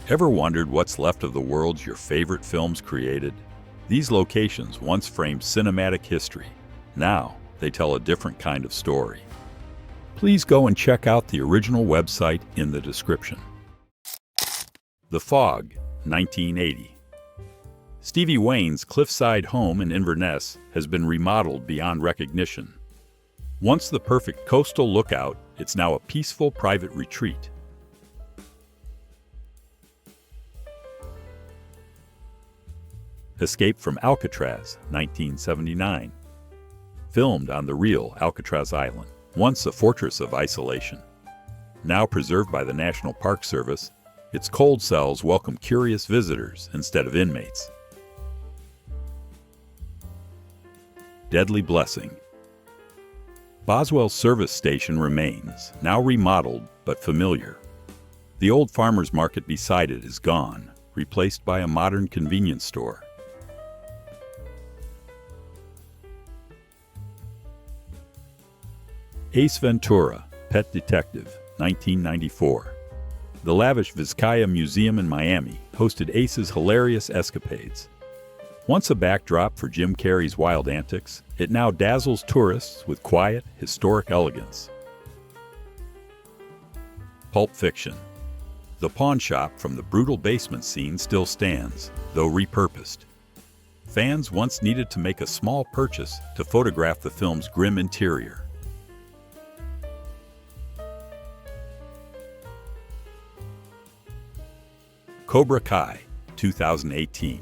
Ever wondered what's left of the worlds your favorite films created? These locations once framed cinematic history. Now, they tell a different kind of story. Please go and check out the original website in the description. The Fog, 1980. Stevie Wayne's cliffside home in Inverness has been remodeled beyond recognition. Once the perfect coastal lookout, it's now a peaceful private retreat. Escape from Alcatraz, 1979. Filmed on the real Alcatraz Island, once a fortress of isolation. Now preserved by the National Park Service, its cold cells welcome curious visitors instead of inmates. Deadly Blessing. Boswell's service station remains, now remodeled but familiar. The old farmer's market beside it is gone, replaced by a modern convenience store. Ace Ventura, Pet Detective, 1994. The lavish Vizcaya Museum in Miami hosted Ace's hilarious escapades. Once a backdrop for Jim Carrey's wild antics, it now dazzles tourists with quiet, historic elegance. Pulp Fiction. The pawn shop from the brutal basement scene still stands, though repurposed. Fans once needed to make a small purchase to photograph the film's grim interior. Cobra Kai, 2018.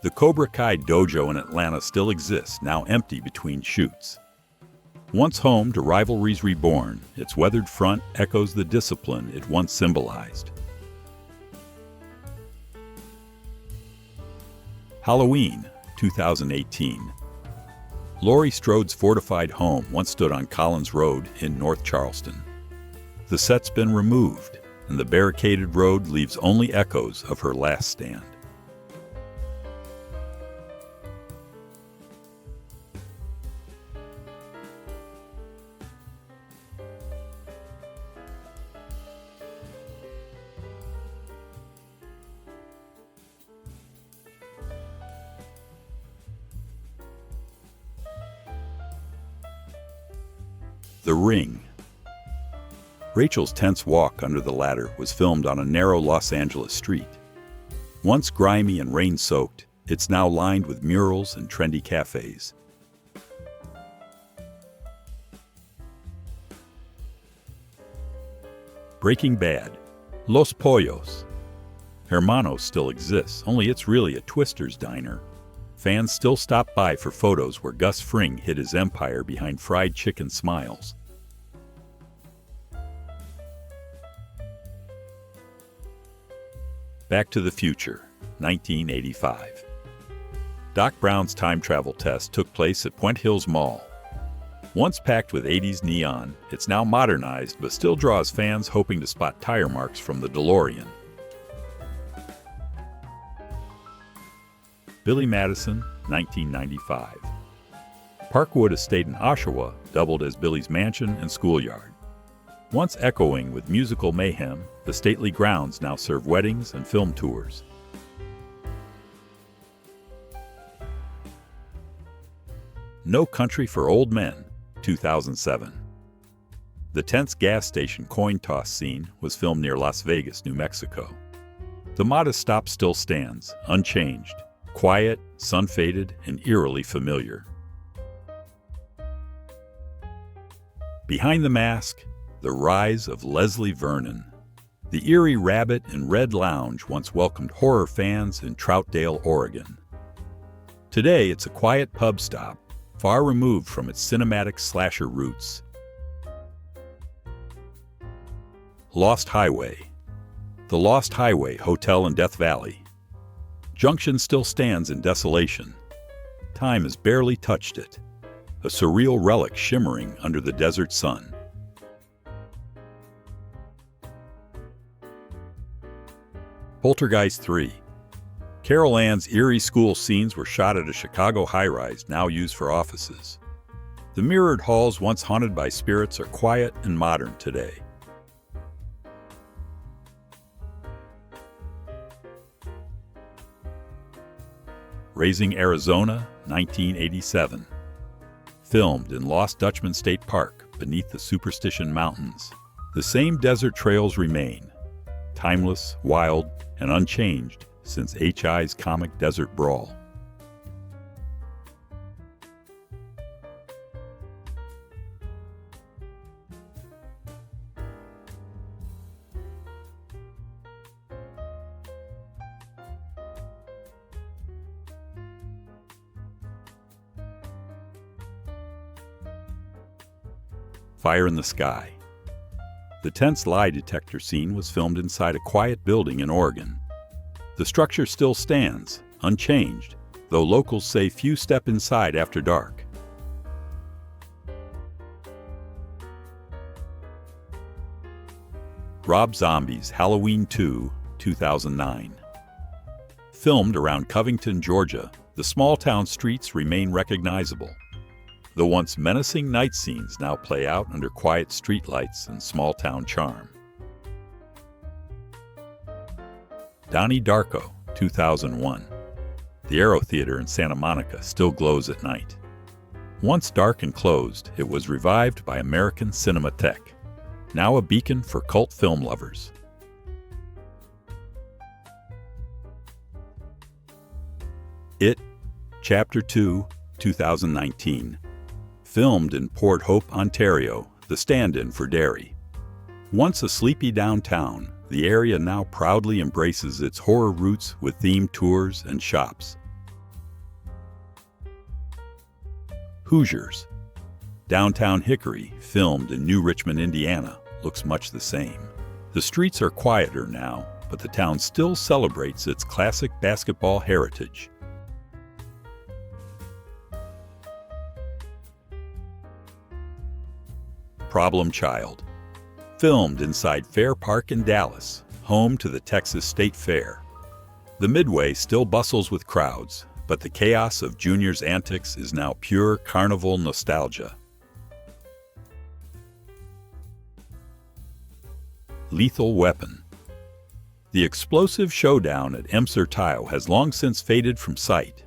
The Cobra Kai dojo in Atlanta still exists, now empty between shoots. Once home to rivalries reborn, its weathered front echoes the discipline it once symbolized. Halloween, 2018. Laurie Strode's fortified home once stood on Collins Road in North Charleston. The set's been removed, and the barricaded road leaves only echoes of her last stand. The Ring. Rachel's tense walk under the ladder was filmed on a narrow Los Angeles street. Once grimy and rain-soaked, it's now lined with murals and trendy cafes. Breaking Bad. Los Pollos. Hermanos still exists, only it's really a Twister's diner. Fans still stop by for photos where Gus Fring hid his empire behind fried chicken smiles. Back to the Future, 1985. Doc Brown's time travel test took place at Puente Hills Mall. Once packed with 80s neon, it's now modernized but still draws fans hoping to spot tire marks from the DeLorean. Billy Madison, 1995. Parkwood Estate in Oshawa doubled as Billy's mansion and schoolyard. Once echoing with musical mayhem, the stately grounds now serve weddings and film tours. No Country for Old Men, 2007. The tense gas station coin toss scene was filmed near Las Vegas, New Mexico. The modest stop still stands, unchanged, quiet, sun-faded, and eerily familiar. Behind the Mask, the rise of Leslie Vernon. The Eerie Rabbit and Red Lounge once welcomed horror fans in Troutdale, Oregon. Today, it's a quiet pub stop, far removed from its cinematic slasher roots. Lost Highway. The Lost Highway Hotel in Death Valley. Junction still stands in desolation. Time has barely touched it, a surreal relic shimmering under the desert sun. Poltergeist 3. Carol Ann's eerie school scenes were shot at a Chicago high-rise now used for offices. The mirrored halls once haunted by spirits are quiet and modern today. Raising Arizona, 1987. Filmed in Lost Dutchman State Park beneath the Superstition Mountains, the same desert trails remain, timeless, wild, and unchanged since H.I.'s comic Desert Brawl. Fire in the Sky. The tense lie detector scene was filmed inside a quiet building in Oregon. The structure still stands, unchanged, though locals say few step inside after dark. Rob Zombie's Halloween 2, 2009. Filmed around Covington, Georgia, the small-town streets remain recognizable. The once menacing night scenes now play out under quiet streetlights and small-town charm. Donnie Darko, 2001. The Aero Theater in Santa Monica still glows at night. Once dark and closed, it was revived by American Cinematheque, now a beacon for cult film lovers. It, Chapter 2, 2019. Filmed in Port Hope, Ontario, the stand-in for Derry. Once a sleepy downtown, the area now proudly embraces its horror roots with themed tours and shops. Hoosiers. Downtown Hickory, filmed in New Richmond, Indiana, looks much the same. The streets are quieter now, but the town still celebrates its classic basketball heritage. Problem Child. Filmed inside Fair Park in Dallas, home to the Texas State Fair. The Midway still bustles with crowds, but the chaos of Junior's antics is now pure carnival nostalgia. Lethal Weapon. The explosive showdown at Emser Tile has long since faded from sight.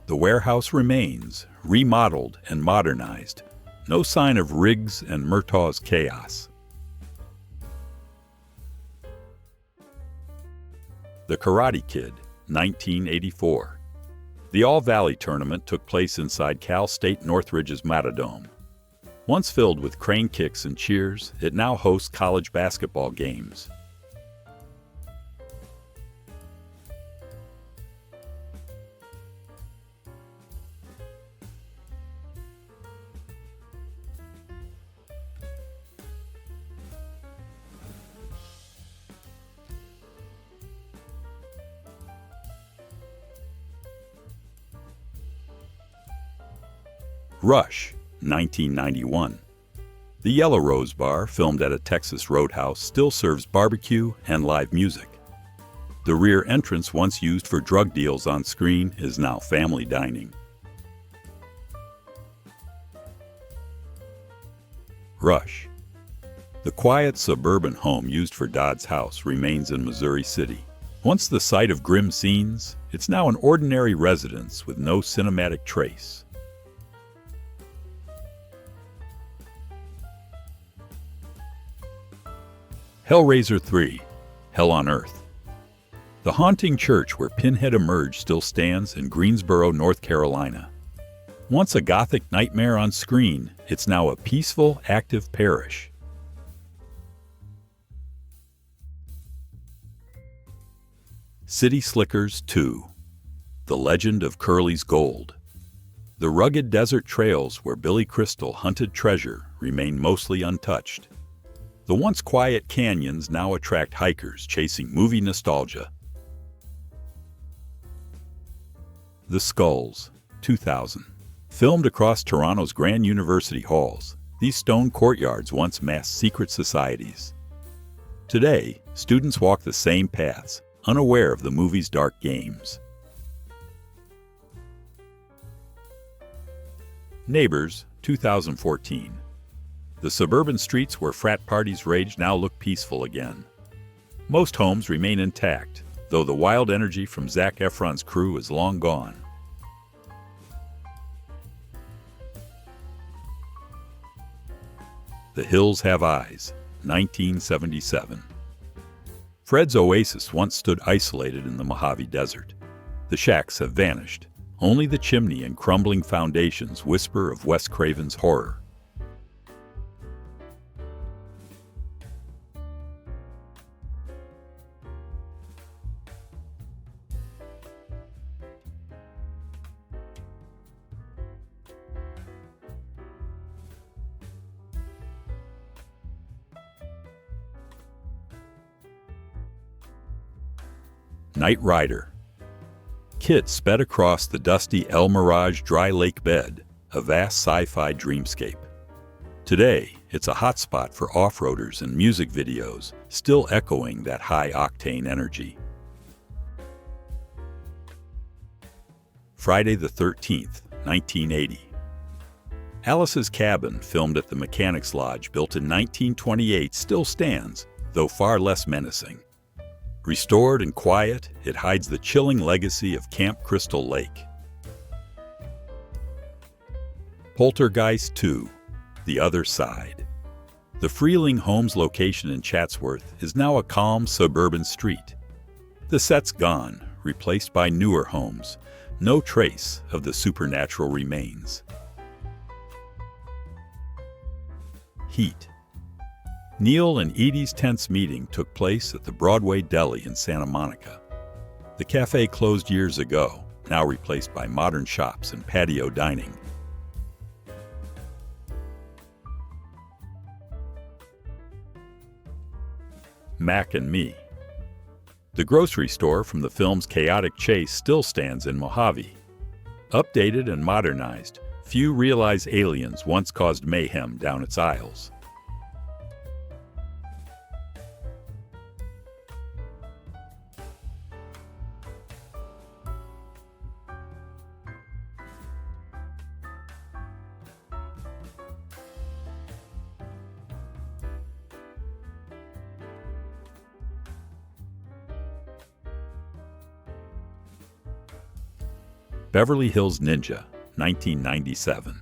The warehouse remains, remodeled and modernized. No sign of Riggs and Murtaugh's chaos. The Karate Kid, 1984. The All-Valley tournament took place inside Cal State Northridge's Matadome. Once filled with crane kicks and cheers, it now hosts college basketball games. Rush, 1991. The Yellow Rose Bar, filmed at a Texas roadhouse, still serves barbecue and live music. The rear entrance, once used for drug deals on screen, is now family dining. Rush. The quiet suburban home used for Dodd's house remains in Missouri City. Once the site of grim scenes, it's now an ordinary residence with no cinematic trace. Hellraiser 3, Hell on Earth. The haunting church where Pinhead emerged still stands in Greensboro, North Carolina. Once a gothic nightmare on screen, it's now a peaceful, active parish. City Slickers 2, The Legend of Curly's Gold. The rugged desert trails where Billy Crystal hunted treasure remain mostly untouched. The once quiet canyons now attract hikers chasing movie nostalgia. The Skulls, 2000. Filmed across Toronto's Grand University halls, these stone courtyards once masked secret societies. Today, students walk the same paths, unaware of the movie's dark games. Neighbors, 2014. The suburban streets where frat parties rage now look peaceful again. Most homes remain intact, though the wild energy from Zac Efron's crew is long gone. The Hills Have Eyes, 1977. Fred's Oasis once stood isolated in the Mojave Desert. The shacks have vanished. Only the chimney and crumbling foundations whisper of Wes Craven's horror. Night Rider. Kit sped across the dusty El Mirage dry lake bed, a vast sci-fi dreamscape. Today, it's a hotspot for off-roaders and music videos, still echoing that high-octane energy. Friday the 13th, 1980. Alice's cabin, filmed at the Mechanics Lodge built in 1928, still stands, though far less menacing. Restored and quiet, it hides the chilling legacy of Camp Crystal Lake. Poltergeist 2: The Other Side. The Freeling Homes location in Chatsworth is now a calm suburban street. The set's gone, replaced by newer homes. No trace of the supernatural remains. Heat. Neil and Edie's tense meeting took place at the Broadway Deli in Santa Monica. The cafe closed years ago, now replaced by modern shops and patio dining. Mac and Me. The grocery store from the film's chaotic chase still stands in Mojave. Updated and modernized, few realize aliens once caused mayhem down its aisles. Beverly Hills Ninja, 1997.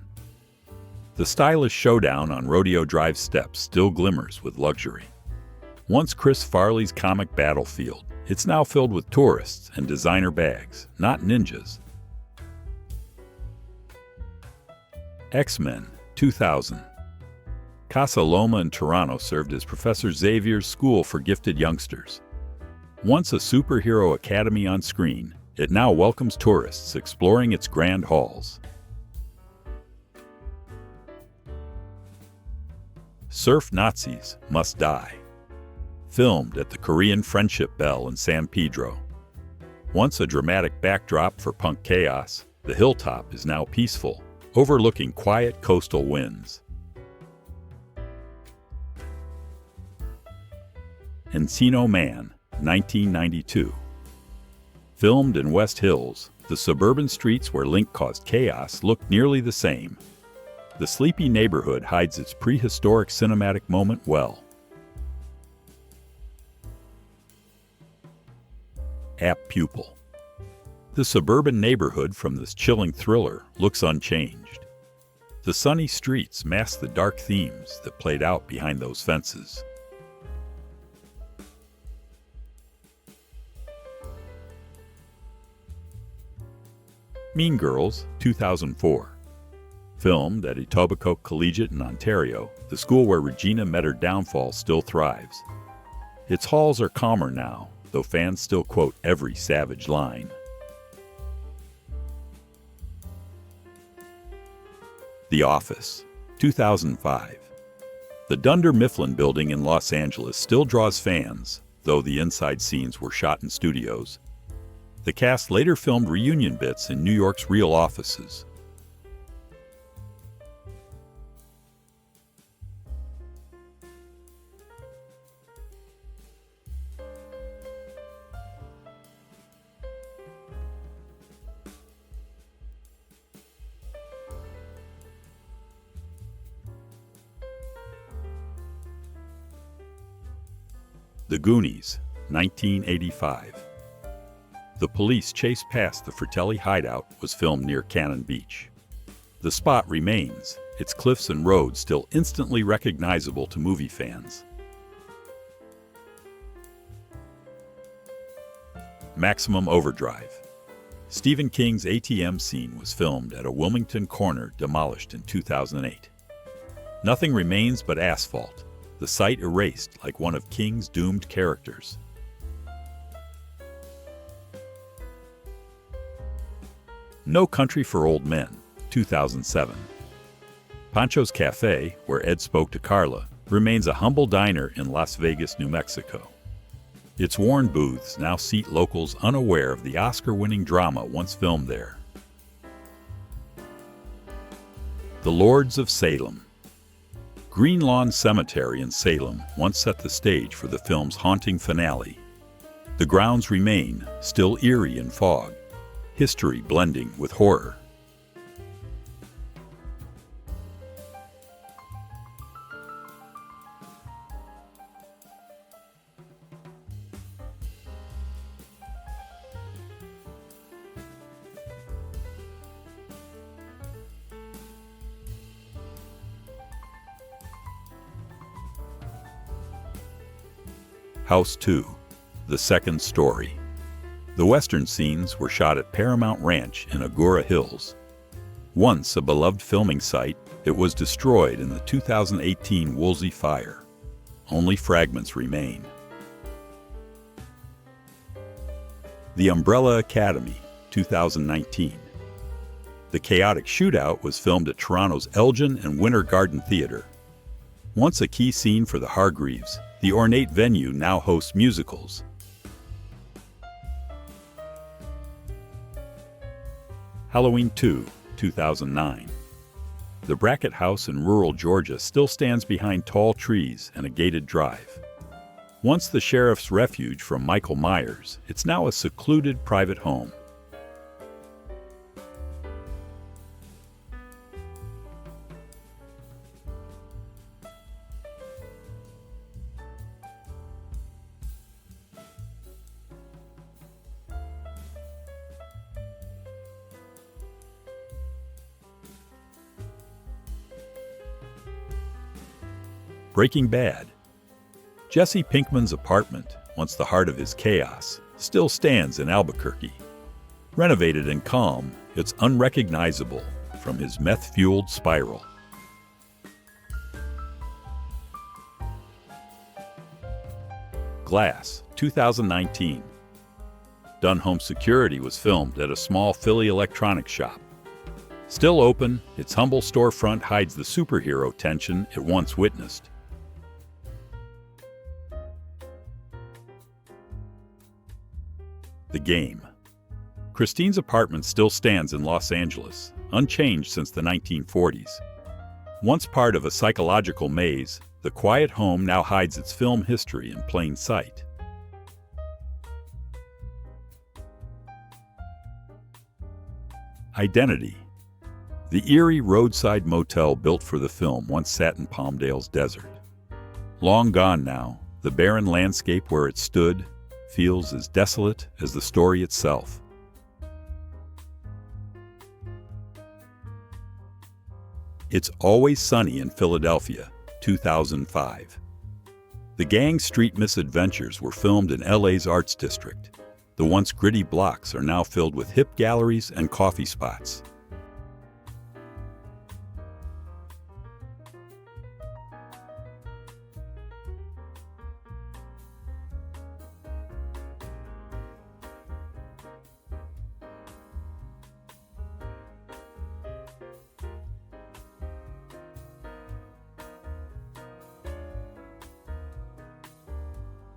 The stylish showdown on Rodeo Drive steps still glimmers with luxury. Once Chris Farley's comic battlefield, it's now filled with tourists and designer bags, not ninjas. X-Men, 2000. Casa Loma in Toronto served as Professor Xavier's school for gifted youngsters. Once a superhero academy on screen, it now welcomes tourists exploring its grand halls. Surf Nazis Must Die. Filmed at the Korean Friendship Bell in San Pedro. Once a dramatic backdrop for punk chaos, the hilltop is now peaceful, overlooking quiet coastal winds. Encino Man, 1992. Filmed in West Hills, the suburban streets where Link caused chaos look nearly the same. The sleepy neighborhood hides its prehistoric cinematic moment well. Apt Pupil. The suburban neighborhood from this chilling thriller looks unchanged. The sunny streets mask the dark themes that played out behind those fences. Mean Girls, 2004. Filmed at Etobicoke Collegiate in Ontario, the school where Regina met her downfall still thrives. Its halls are calmer now, though fans still quote every savage line. The Office, 2005. The Dunder Mifflin building in Los Angeles still draws fans, though the inside scenes were shot in studios. The cast later filmed reunion bits in New York's real offices. The Goonies, 1985. The police chase past the Fratelli hideout was filmed near Cannon Beach. The spot remains, its cliffs and roads still instantly recognizable to movie fans. Maximum Overdrive. Stephen King's ATM scene was filmed at a Wilmington corner demolished in 2008. Nothing remains but asphalt, the site erased like one of King's doomed characters. No Country for Old Men, 2007. Pancho's Cafe, where Ed spoke to Carla, remains a humble diner in Las Vegas, New Mexico. Its worn booths now seat locals unaware of the Oscar-winning drama once filmed there. The Lords of Salem. Green Lawn Cemetery in Salem once set the stage for the film's haunting finale. The grounds remain, still eerie in fog, history blending with horror. House 2, The Second Story. The western scenes were shot at Paramount Ranch in Agoura Hills. Once a beloved filming site, it was destroyed in the 2018 Woolsey fire. Only fragments remain. The Umbrella Academy, 2019. The chaotic shootout was filmed at Toronto's Elgin and Winter Garden Theatre. Once a key scene for the Hargreaves, the ornate venue now hosts musicals. Halloween 2, 2009. The Brackett House in rural Georgia still stands behind tall trees and a gated drive. Once the sheriff's refuge from Michael Myers, it's now a secluded private home. Breaking Bad. Jesse Pinkman's apartment, once the heart of his chaos, still stands in Albuquerque. Renovated and calm, it's unrecognizable from his meth-fueled spiral. Glass, 2019. Dunhome Security was filmed at a small Philly electronics shop. Still open, its humble storefront hides the superhero tension it once witnessed. The Game. Christine's apartment still stands in Los Angeles, unchanged since the 1940s. Once part of a psychological maze, the quiet home now hides its film history in plain sight. Identity. The eerie roadside motel built for the film once sat in Palmdale's desert. Long gone now, the barren landscape where it stood feels as desolate as the story itself. It's Always Sunny in Philadelphia, 2005. The gang's street misadventures were filmed in LA's Arts District. The once gritty blocks are now filled with hip galleries and coffee spots.